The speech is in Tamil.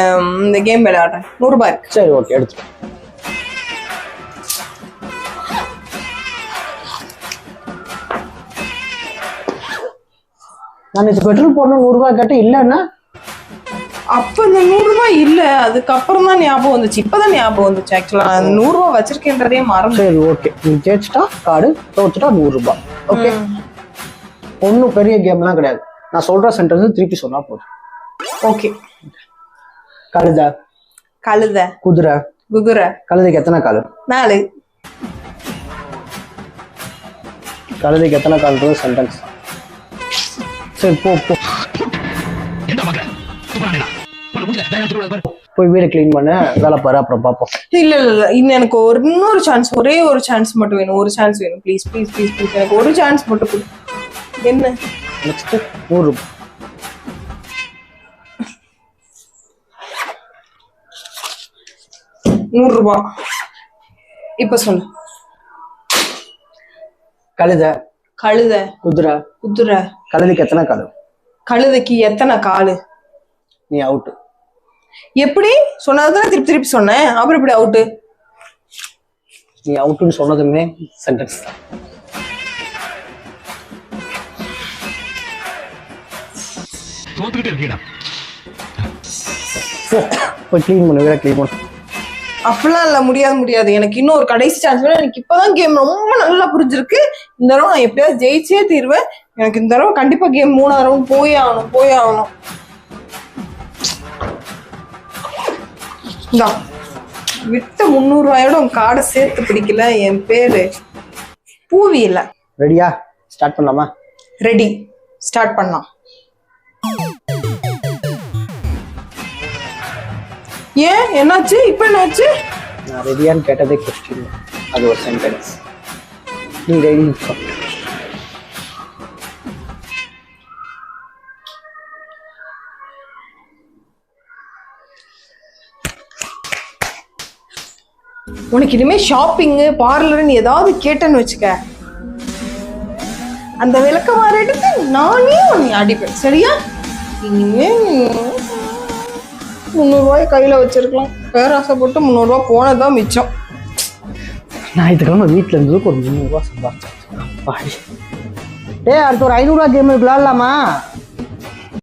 இந்த கேம் விளையாடுறேன். 100 ரூபாய் இருக்கு. சரி ஓகே எடுத்துட்டு. நான் இது பெட்ரோல் போடணும் 100 ரூபாய் கேட்டேன் இல்லைன்னா அப்ப இந்த 100 ரூபாய் இல்ல, அதுக்கப்புறம் தான் ஞாபகம் வந்துச்சு. இப்பதான் ஞாபகம் வந்துச்சு. ஆக்சுவலா 100 ரூபாய் வச்சிருக்கேன்றதே மறந்து. சரி ஓகே, நீ ஜெயிச்சிட்டா கார்டு, தோத்துட்டா 100 ரூபாய். ஓகே, ஒன்றும் பெரிய கேம்லாம் கிடையாது. நான் சொல்ற சென்டென்ஸ் திருப்பி சொன்னா போதும். ஓகே. கழுத. கழுத. குதிரை. குதிரை. கழுதைக்கு எத்தனை கால்? 4. கழுதைக்கு எத்தனை கால்ன்றது சென்டென்ஸ். சரி போ போ, போய் வீடு கிளீன் பண்ண வேலை பாரு, அப்புறம் பார்ப்போம். இல்ல இல்ல இல்ல, இன்னும் எனக்கு இன்னொரு சான்ஸ், ஒரே ஒரு சான்ஸ் மட்டும் வேணும். ஒரு சான்ஸ் வேணும் ப்ளீஸ் ப்ளீஸ் ப்ளீஸ் ப்ளீஸ். எனக்கு ஒரு சான்ஸ் மட்டும் கொடு. என்ன நெக்ஸ்ட் 100 ரூபாய். ரூபாய். இப்ப சொல்லு. கழுத. கழுத. குதிரை. குதிரை. கழுதைக்கு எத்தனை கால்? கழுதைக்கு எத்தனை காலு? நீ அவுட்டு. எப்படி சொன்னதுதான் திருப்பி திருப்பி சொன்னேன், அப்புறம் இப்படி அவுட்டு? நீ அவுட்டுன்னு சொன்னதுமே சென்டென்ஸ் தான். போய் கிளீன் பண்ணு, வீட கிளீன் பண்ணு. அப்படிலாம் இல்ல, முடியாது முடியாது. எனக்கு இன்னும் ஒரு கடைசி சான்ஸ் வேணும். எனக்கு இப்பதான் கேம் ரொம்ப நல்லா புரிஞ்சிருக்கு. இந்த தடவை நான் எப்படியாவது ஜெயிச்சே தீர்வேன். எனக்கு இந்த தடவை கண்டிப்பா கேம் 3ஆவது ரவுண்ட் போயே ஆகணும், போயே ஆகணும். இந்தா விட்ட 300 ரூபாயோட உன் கார்டை சேர்த்து பிடிக்கல. என் பேரு பூவி இல்ல. ரெடியா? ஸ்டார்ட் பண்ணலாமா? ரெடி, ஸ்டார்ட் பண்ணலாம். ஏன் என்னாச்சு? இப்ப என்னாச்சு? நான் ரெடியான்னு கேட்டதே கொஸ்டின், அது ஒரு சென்டென்ஸ். நீ ரெடி? உனக்கு இனிமே ஷாப்பிங்கு பார்லர்னு ஏதாவது கேட்டேன்னு வச்சுக்க, அந்த விளக்கமாறு எடுத்து நானே உன்னை அடிப்பேன். சரியா? இனிமே 300 ரூபாய் கையில வச்சிருக்கலாம். பேராசைப்பட்டு 300 ரூபாய் போனதான் மிச்சம். நான் இதுக்கிழமை வீட்டில் இருந்ததுக்கு ஒரு 300 ரூபாய் சம்பாதிச்சேன். அடுத்து ஒரு 500 ரூபாய் கேம் விளையாடலாமா?